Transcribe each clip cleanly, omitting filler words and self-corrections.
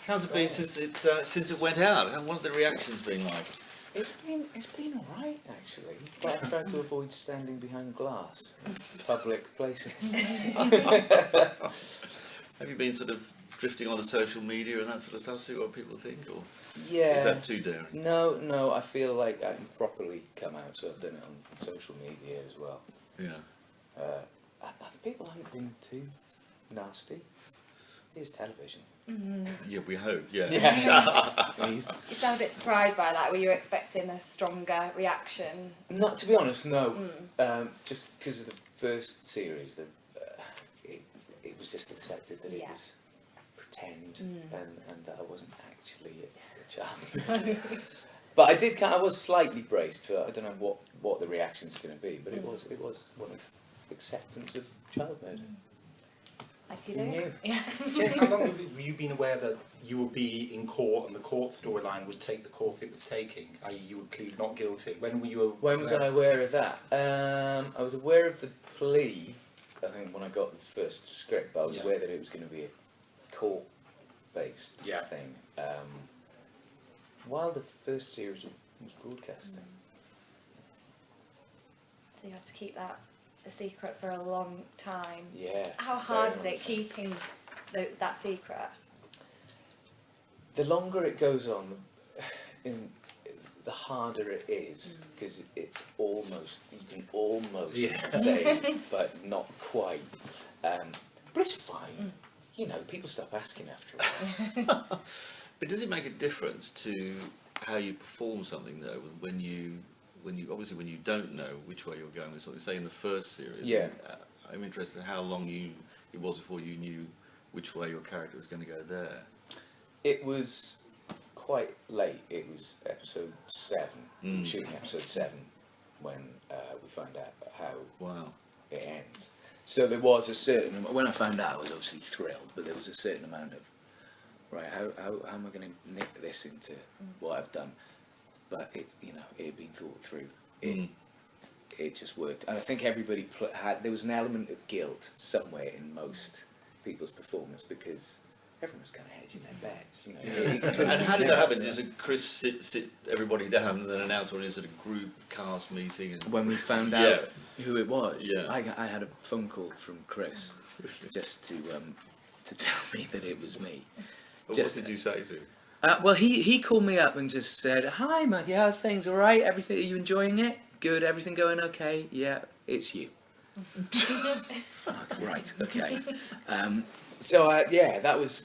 How's it been since it went out? What have the reactions been like? It's been all right actually, but I try to avoid standing behind glass in public places. Have you been sort of drifting onto social media and that sort of stuff, see what people think, or Yeah. is that too daring? No. I feel like I can properly come out, so I've done it on social media as well. Yeah. People haven't been too nasty. Here's television. Yeah, we hope. Yeah. Please. You sound a bit surprised by that. Were you expecting a stronger reaction? Not to be honest, no. Just because of the first series, it was just accepted that it was pretend and that I wasn't actually a child murderer. But I was slightly braced for, I don't know what the reaction's going to be, but it was one of acceptance of child murder. Like you do? Yeah. How long have you been aware that you would be in court and the court storyline would take the course it was taking, i.e. you would plead not guilty? When were you aware? When was I aware of that? I was aware of the plea, I think, when I got the first script, but I was aware that it was going to be a court-based thing. While the first series was broadcasting. So you had to keep that a secret for a long time. Yeah. How hard is it keeping that secret? The longer it goes on, the harder it is, because it's almost, you can almost say, but not quite. But it's fine. You know, people stop asking after a while. But does it make a difference to how you perform something though, when you obviously when you don't know which way you're going with something? Say in the first series. Yeah. I'm interested in how long it was before you knew which way your character was going to go there. It was quite late. It was episode 7, shooting episode 7, when we found out how it ends. So there was a certain, when I found out I was obviously thrilled, but there was a certain amount of, right, how am I going to nick this into what I've done? But it had been thought through. It just worked. And I think everybody there was an element of guilt somewhere in most people's performance, because everyone was kind of hedging their bets, you know. And how did that happen? Did Chris sit everybody down and then announce what it is at a group cast meeting? And when we found out who it was, I had a phone call from Chris just to tell me that it was me. What did you say to him? Well, he called me up and just said, "Hi, Matthew, how's things? All right? Everything? Are you enjoying it? Good. Everything going okay? Yeah, it's you." Right. Okay. So that was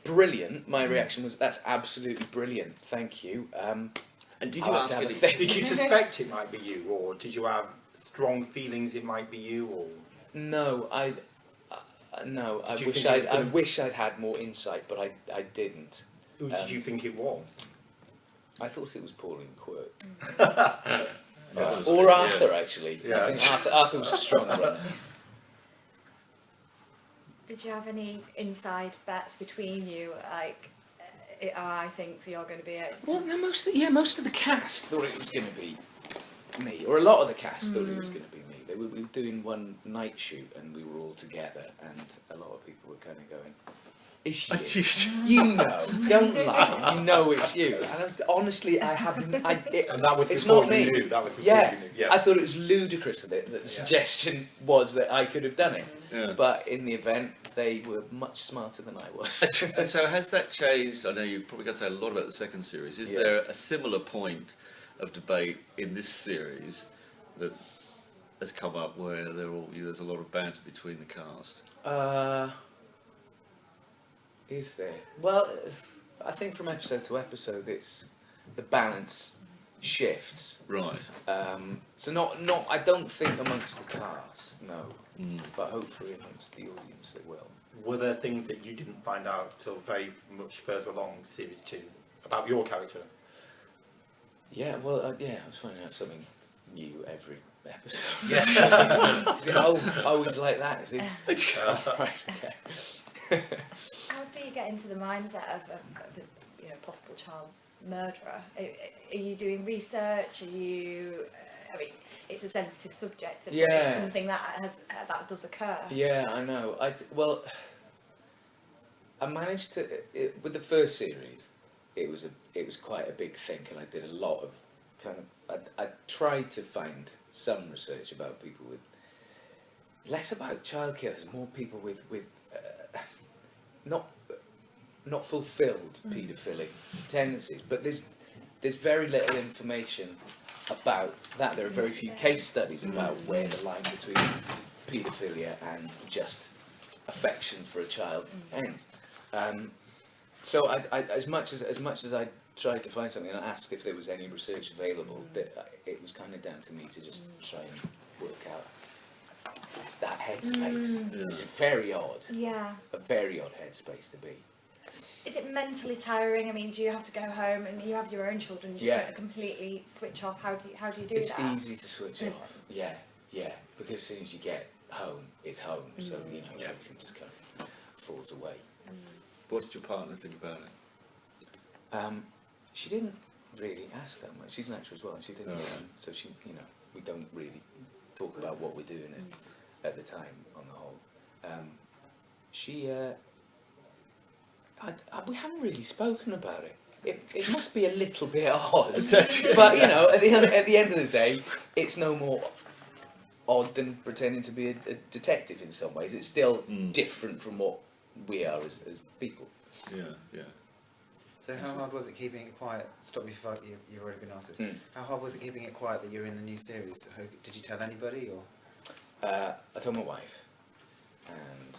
brilliant. My reaction was, "That's absolutely brilliant. Thank you." And did you ask did you suspect it might be you, or did you have strong feelings it might be you, or? No, I wish I'd had more insight, but I didn't. Who did you think it was? I thought it was Pauline Quirk. Or Arthur, actually. Yeah. I think Arthur was a strong runner. Did you have any inside bets between you, like, I think you're going to be it? Well, no, most of the cast thought it was going to be me, or a lot of the cast thought it was going to be me. We were doing one night shoot and we were all together, and a lot of people were kind of going, "It's you." You know, don't lie. You know it's you. And honestly, I haven't. And that was it's before not me. You knew. That was before you knew. Yeah. I thought it was ludicrous that the suggestion was that I could have done it. Yeah. But in the event, they were much smarter than I was. And so has that changed? I know you've probably got to say a lot about the second series. Is there a similar point of debate in this series that has come up where there's a lot of banter between the cast? Is there? Well, I think from episode to episode, it's the balance shifts. Right. So not. I don't think amongst the cast, no. But hopefully amongst the audience, they will. Were there things that you didn't find out till very much further along series 2 about your character? Yeah. Well, I was finding out something new every episode. Yeah. Is it always like that? Is it? Right. Okay. How do you get into the mindset of a possible child murderer? Are you doing research? Are you? I mean, it's a sensitive subject, but it's something that does occur. Yeah, I know. I managed to with the first series. It was quite a big thing, and I did a lot of I tried to find some research about people with less about child killers, more people with not fulfilled paedophilic tendencies. But there's very little information about that. There are very few case studies about where the line between paedophilia and just affection for a child ends. So I as much as I tried to find something and asked if there was any research available, that it was kind of down to me to just try and work out. It's that headspace. It's very odd. Yeah. A very odd headspace to be. Is it mentally tiring? I mean, do you have to go home and you have your own children? You just don't completely switch off. How do you do that? It's easy to switch off. Yeah. Because as soon as you get home, it's home. So everything just kind of falls away. What did your partner think about it? She didn't really ask that much. She's an actor as well. She didn't. So she, we don't really talk about what we're doing at the time. On the whole, we haven't really spoken about it. It must be a little bit odd, but at the end of the day, it's no more odd than pretending to be a detective in some ways. It's still different from what we are as people. Yeah. So how hard was it keeping it quiet? Stop me if you've already been asked this. How hard was it keeping it quiet that you're in the new series? Did you tell anybody, or? I told my wife, and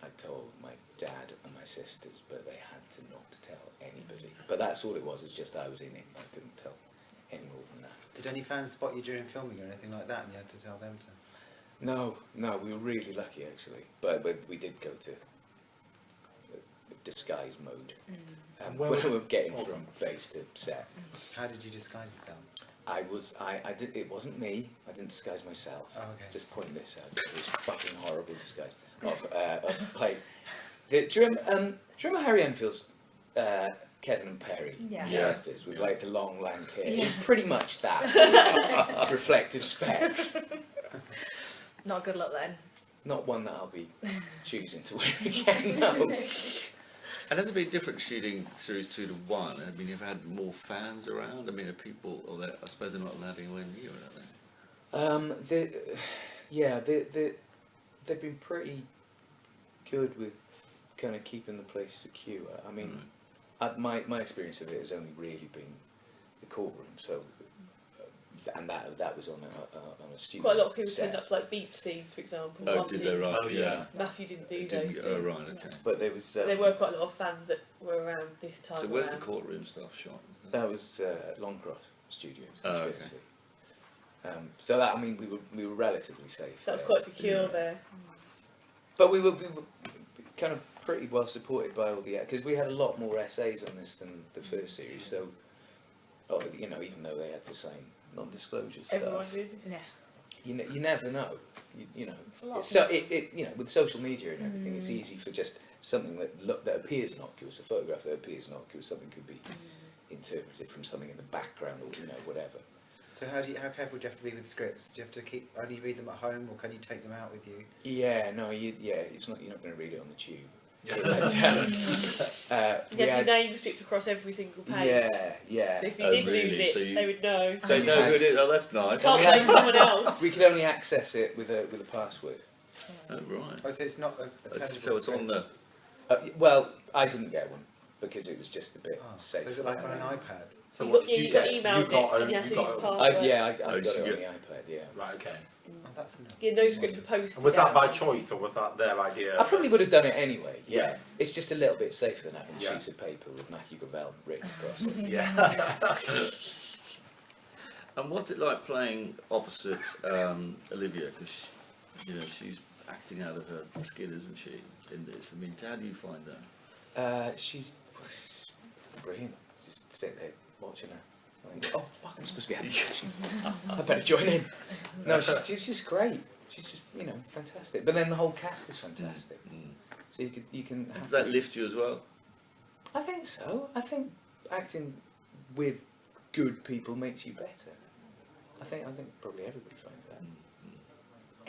I told my dad and my sisters, but they had to not tell anybody. But that's all it was. It's just I was in it. I couldn't tell any more than that. Did any fans spot you during filming or anything like that, and you had to tell them to? No, we were really lucky actually. But we did go to disguise mode. When we were getting from base to set. How did you disguise yourself? I did. It wasn't me. I didn't disguise myself. Oh, okay. Just point this out because it was fucking horrible disguise. Do you remember Harry Enfield's Kevin and Perry characters with like the long lank hair? It was pretty much that. Reflective specs. Not a good look then. Not one that I'll be choosing to wear again. No. And has it been different shooting series 2 to 1? I mean, you've had more fans around. I mean, are people, I suppose they're not allowed anywhere near it, are they? They've been pretty good with kind of keeping the place secure. I mean, my experience of it has only really been the courtroom. So, and that was on a studio. Quite a lot of people set. turned up to like beach scenes, for example. Oh, did they? Right. Oh, yeah. Matthew didn't do those scenes. Oh, right, okay. But there was. There were quite a lot of fans that were around this time. So where's the courtroom stuff shot? That was Longcross Studios. Oh, okay. So that, I mean, we were relatively safe. So that was quite secure there. But we were kind of pretty well supported by all the, because we had a lot more essays on this than the first series. So, even though they had to sign non-disclosure stuff, Everyone did. Yeah. you never know. It's a lot With social media and everything, it's easy for just something that appears innocuous, a photograph that appears innocuous, something could be interpreted from something in the background or whatever. So how careful do you have to be with scripts? Do you have to only read them at home, or can you take them out with you? Yeah, no, it's not. You're not going to read it on the tube. You have your name stripped across every single page. Yeah. So if you did lose it, they would know. They know who it is. Oh, that's nice. Can't blame someone else. We could only access it with a password. Oh, right. Oh, so it's not a tangible So it's script? on the... Well, I didn't get one because it was just a bit safe. So is it like on an iPad? So You what got emailed it and you had to use a password. I got Oh, it on did you the get- iPad. Yeah. Right, okay. Oh, that's enough. Yeah, no scripts were posted. Was that out. by choice, or was that their idea? I probably would have done it anyway. Yeah. Yeah. It's just a little bit safer than having Yeah. sheets of paper with Matthew Gravelle written across it. Yeah. And what's it like playing opposite Olivia? Because she's acting out of her skin, isn't she, in this? I mean, how do you find that? She's brilliant. Just sit there watching her. Like, oh fuck! I'm supposed to be having a session. I better join in. No, she's just great. She's just fantastic. But then the whole cast is fantastic. So you can. Does that lift you as well? I think so. I think acting with good people makes you better. I think probably everybody finds that.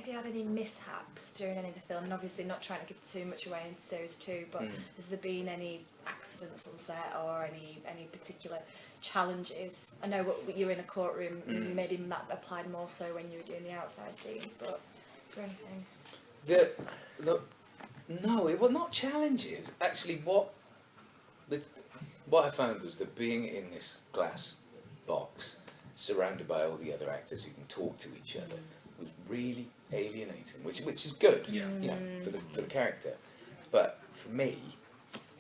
Have you had any mishaps during any of the film? And obviously not trying to give too much away in series 2, but has there been any accidents on set or any particular challenges? I know you're in a courtroom, maybe that applied more so when you were doing the outside scenes, but is there anything? No, it was not challenges. Actually, what I found was that being in this glass box, surrounded by all the other actors who can talk to each other, was really alienating, which is good, you know, for the character. But for me,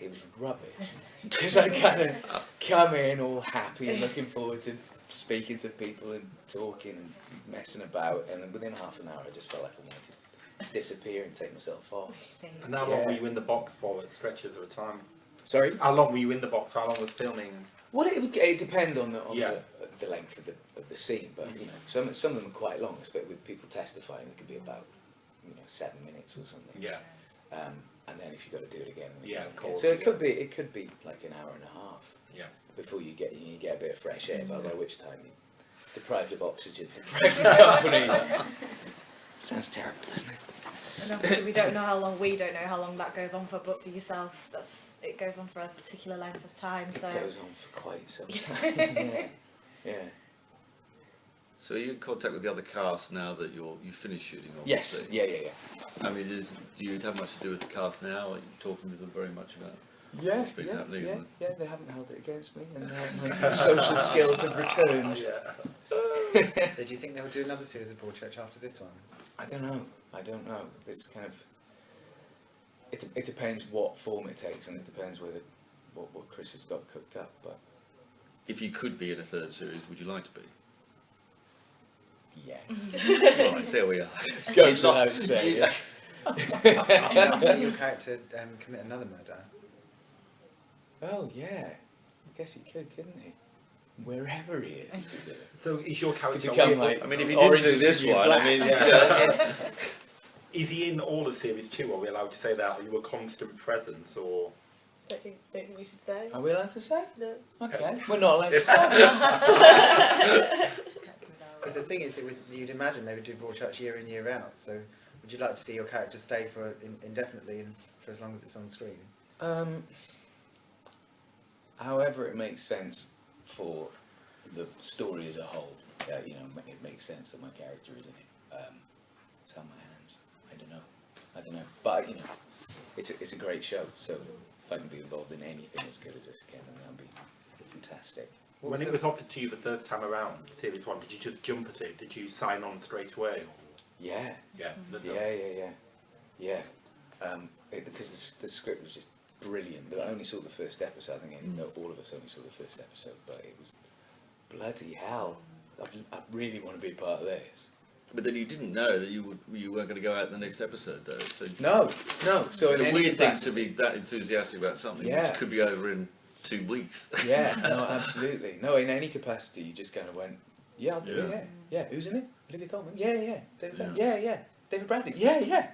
it was rubbish because I kind of come in all happy and looking forward to speaking to people and talking and messing about, and then within half an hour, I just felt like I wanted to disappear and take myself off. And how long were you in the box for? At stretches of a time. Sorry? How long were you in the box? How long was filming? Well, it would depend on the length of the scene, but you know, some of them are quite long. Especially with people testifying, it could be about 7 minutes or something. Yeah. And then if you got to do it again, of course. So it could be like an hour and a half. Yeah. Before you get a bit of fresh air, by which time you're deprived of oxygen, deprived of company. Sounds terrible, doesn't it? And obviously we don't know how long that goes on for, but for yourself, it goes on for a particular length of time. So it goes on for quite some time. Yeah. So are you in contact with the other cast now that you finished shooting? Yes. Obviously? Yeah. I mean, do you have much to do with the cast now? Are you talking with them very much about? Yeah. They haven't held it against me, and my social skills have returned. So do you think they'll do another series of Broadchurch after this one? I don't know. It's kind of. It depends what form it takes, and it depends what Chris has got cooked up. But if you could be in a third series, would you like to be? Yeah. Right, there we are. Goes without saying. Yeah. Would you like to see your character commit another murder? Oh yeah. I guess he couldn't he? Wherever he is. So is your character? Become like, I mean, if he didn't do this one, I mean, is he in all of series 2? Are we allowed to say that? Are you a constant presence, or? Don't think we should say. Are we allowed to say? No. Okay. We're not allowed to say. Because the thing is, you'd imagine they would do Broadchurch year in, year out. So would you like to see your character stay for indefinitely and for as long as it's on screen? However it makes sense for the story as a whole. It makes sense that my character is in it. It's on my hands. I don't know. But it's a great show. So if I can be involved in anything as good as this again, then that'll be fantastic. When it was offered to you the first time around, series 1, did you just jump at it? Did you sign on straight away? Or? Yeah. Yeah. Because the script was just brilliant. I only saw the first episode. I think all of us only saw the first episode, but it was bloody hell. I really want to be part of this. But then you didn't know that you weren't going to go out in the next episode, though. So no. So it's in a any weird thing capacity, to be that enthusiastic about something which could be over in 2 weeks. Yeah, no, absolutely. No, in any capacity, you just kind of went, yeah, I'll do it. Yeah. Who's in it? Olivia Colman. Yeah. David. Yeah. David Bradley. Yeah.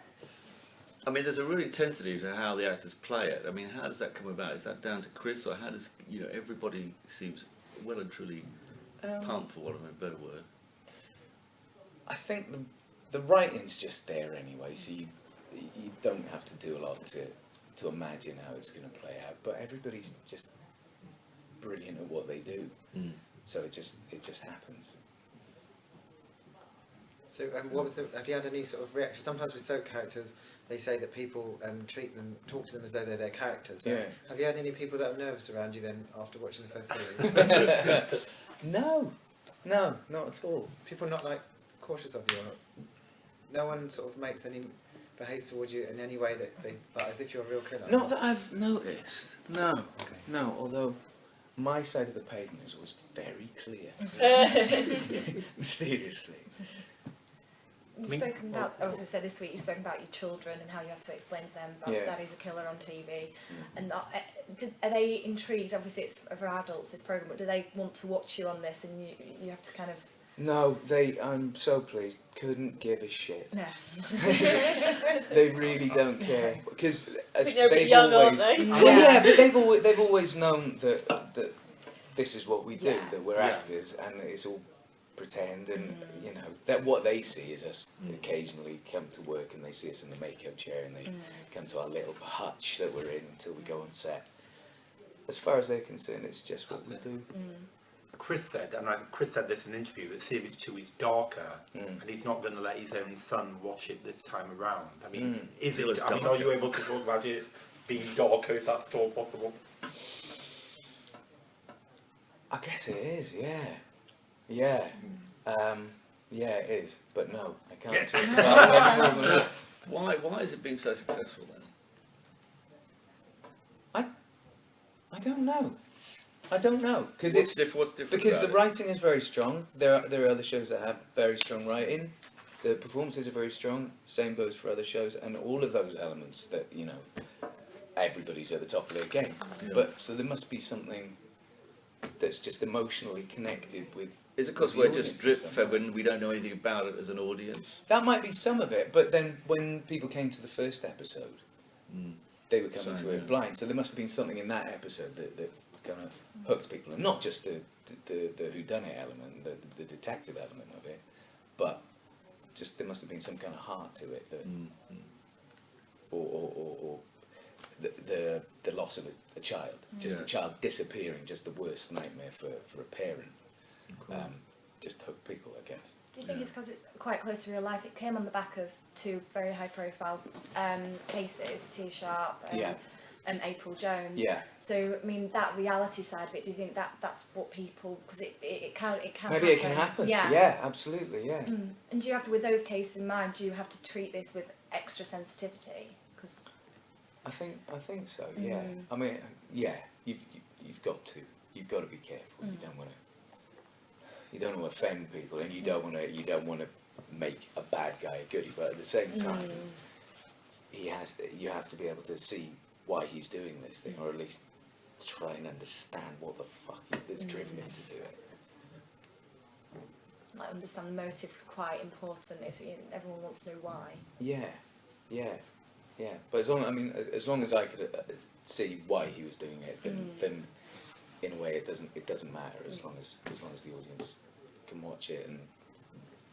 I mean, there's a real intensity to how the actors play it. I mean, how does that come about? Is that down to Chris, or how does everybody seems well and truly pumped, for want of a better word? I think the writing's just there anyway, so you don't have to do a lot to imagine how it's going to play out. But everybody's just brilliant at what they do, so it just happens. So have you had any sort of reaction? Sometimes with soap characters, they say that people talk to them as though they're their characters. So have you had any people that are nervous around you then after watching the first series? No, not at all. People not cautious of you, or no one sort of behaves towards you in any way that as if you're a real killer. Not that I've noticed. No. Okay. No. Although my side of the pavement is always very clear. Mysteriously. You've spoken about, I was going to say this week, you've spoken about your children and how you have to explain to them about Daddy's a killer on TV. And are they intrigued? Obviously it's for adults, this programme, but do they want to watch you on this and you have to kind of... No, I'm so pleased, couldn't give a shit. No. They really don't care. Because they're a bit young, aren't they? Yeah, but they've always known that this is what we do, that we're actors, and it's all pretend, and you know that what they see is us occasionally come to work and they see us in the makeup chair and they come to our little hutch that we're in until we go on set. As far as they're concerned, it's just what we do. Chris said, and Chris said this in an interview, that series 2 is darker, and he's not going to let his own son watch it this time around. I mean, is it? I mean, are you able to talk about it being darker, if that's at all possible? I guess it is, yeah, yeah, it is. But no, I can't talk about it. Why has it been so successful then? I don't know. Because what's different? Because the writing is very strong. There are other shows that have very strong writing. The performances are very strong. Same goes for other shows, and all of those elements that everybody's at the top of their game. Yeah. But so there must be something that's just emotionally connected with. Is it because we're just drip fed when we don't know anything about it as an audience? That might be some of it. But then when people came to the first episode, they were coming to it blind. So there must have been something in that episode that kind of hooked people, and not just the whodunit element, the detective element of it, but just there must have been some kind of heart to it that, or the loss of a child, just a child disappearing, just the worst nightmare for a parent. Just hook people, I guess. Do you think it's because it's quite close to real life? It came on the back of 2 very high-profile cases, T Sharp and April Jones. Yeah. So, I mean, that reality side of it, do you think that's what people... Because it can Maybe it can happen. Yeah, absolutely, yeah. And do you have to, with those cases in mind, do you have to treat this with extra sensitivity? Cause I think so, yeah. I mean, yeah, you've got to. You've got to be careful. You don't want to offend people, and you don't want to make a bad guy a goodie, but at the same time, you have to be able to see why he's doing this thing, or at least try and understand what the fuck is driven him to do it. Like, understand the motives are quite important. If everyone wants to know why. Yeah. But as long as I could see why he was doing it, then in a way it doesn't matter as long as the audience can watch it and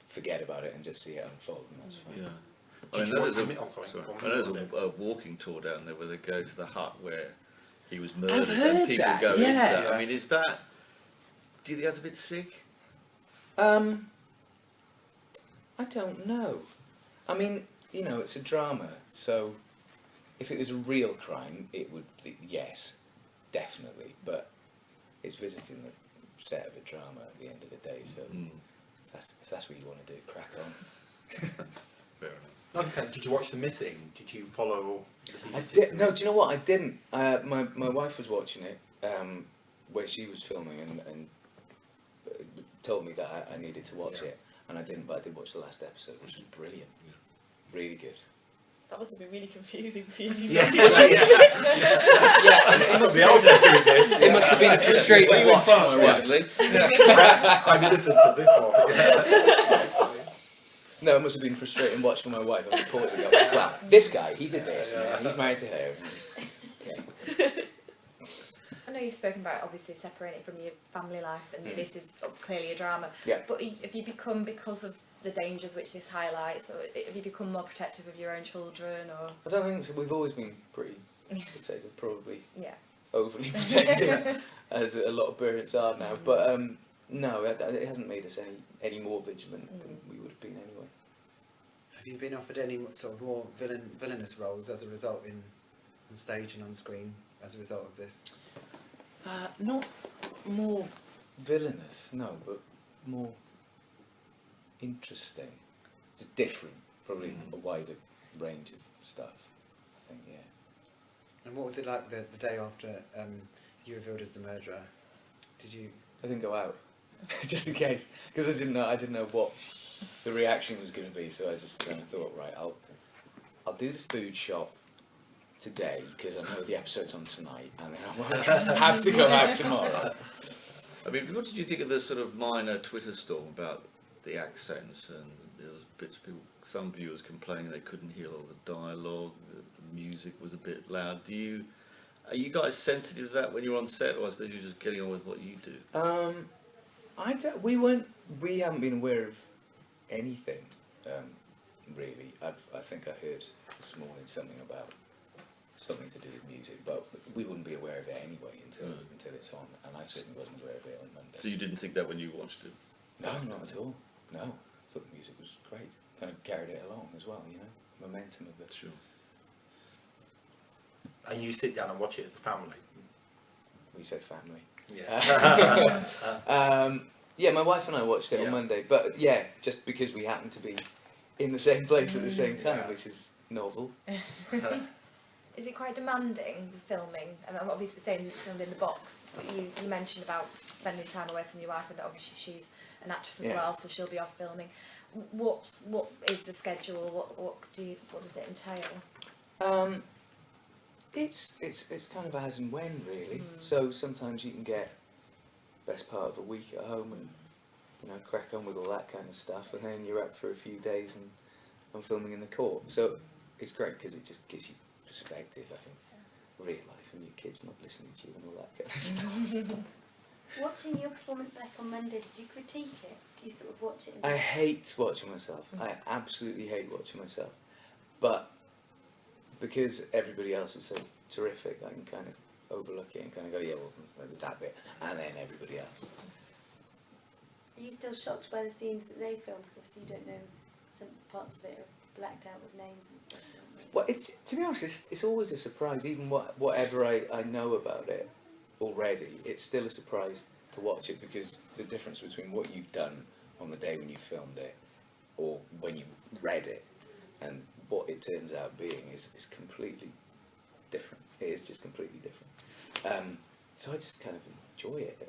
forget about it and just see it unfold, and that's fine. Yeah. I mean, there's a walking tour down there where they go to the hut where he was murdered, and people go into that. I mean, do you think that's a bit sick? I don't know. I mean, it's a drama, so if it was a real crime, it would be, yes, definitely. But it's visiting the set of a drama at the end of the day, so if that's what you want to do, crack on. Fair enough. Okay. Did you watch The Missing? Did you follow? I did. No, do you know what? I didn't. My wife was watching it where she was filming and told me that I needed to watch it, and I didn't. But I did watch the last episode, which was brilliant. Really good. That must have been really confusing for you. It must have been a frustrating watch. I listened to this one. No, it must have been a frustrating watch for my wife. I was pausing. Wow, this guy, he did this, and he's married to her. Okay. I know you've spoken about obviously separating from your family life, and this is clearly a drama. Yeah. But have you become, because of the dangers which this highlights, or have you become more protective of your own children, or? I don't think so. We've always been pretty protective, probably overly protective, as a lot of parents are now. But no, it hasn't made us any more vigilant than we would have been anyway. Have you been offered any sort of more villainous roles as a result on stage and on screen as a result of this? Not more villainous, no, but more interesting, just different, probably a wider range of stuff, I think, yeah. And what was it like the day after you revealed as the murderer? I didn't go out, just in case, because I didn't know what the reaction was going to be, so I just kind of thought, right, I'll do the food shop today, because I know the episode's on tonight, and then I won't have to go out tomorrow. I mean, what did you think of the sort of minor Twitter storm about the accents, and there was bits of people, some viewers complaining they couldn't hear all the dialogue, the music was a bit loud. Are you guys sensitive to that when you're on set, or I suppose you're just getting on with what you do? We haven't been aware of anything, really. I think I heard this morning something about something to do with music, but we wouldn't be aware of it anyway until it's on, and I certainly wasn't aware of it on Monday. So you didn't think that when you watched it? No, not at all. No, I thought the music was great. Kind of carried it along as well, you know, momentum of the. Sure. And you sit down and watch it as a family? We say family. Yeah. Yeah, my wife and I watched it on Monday, but yeah, just because we happened to be in the same place at the same time, which is novel. Is it quite demanding, the filming? And I'm obviously saying it's in the box, but you mentioned about spending time away from your wife, and obviously she's an actress as well, so she'll be off filming. What is the schedule? What does it entail? It's kind of as and when, really. So sometimes you can get best part of a week at home and, you know, crack on with all that kind of stuff, and then you're up for a few days and I'm filming in the court. So it's great because it just gives you perspective, I think, real life, and your kids not listening to you and all that kind of stuff. Watching your performance back on Monday, did you critique it? Do you sort of watch it? I hate watching myself. I absolutely hate watching myself. But because everybody else is so terrific, I can kind of overlook it and kind of go, yeah, well, there's that bit, and then everybody else. Are you still shocked by the scenes that they filmed? Because obviously you don't know, some parts of it are blacked out with names and stuff. Well, to be honest, it's always a surprise. Even whatever I know about it already, it's still a surprise to watch it, because the difference between what you've done on the day when you filmed it or when you read it and what it turns out being is completely different. It is just completely different. So I just kind of enjoy it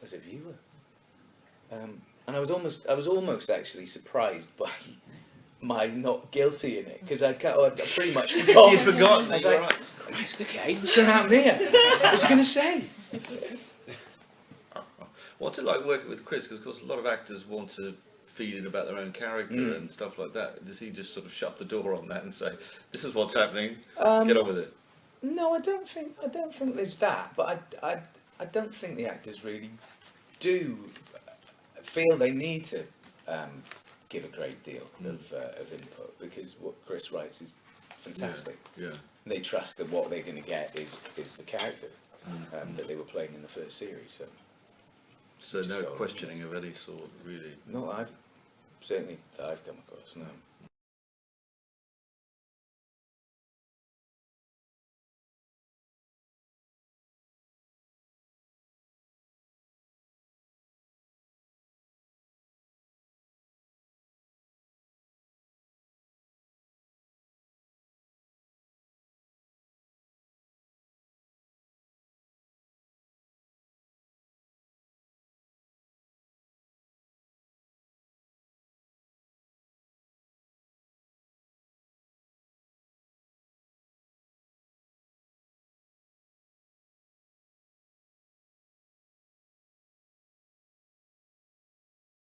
as a viewer. And I was almost actually surprised by my not guilty in it, because I'd pretty much forgotten. You'd forgotten. I was like, Christ, okay, what's going to happen here? What's he going to say? What's it like working with Chris? Because of course a lot of actors want to feed in about their own character and stuff like that. Does he just sort of shut the door on that and say, "This is what's happening. Get on with it"? No, I don't think there's that. But I don't think the actors really do feel they need to give a great deal of input, because what Chris writes is fantastic. Yeah. They trust that what they're going to get is the character that they were playing in the first series. So no questioning of any sort, really. No, I've come across, no.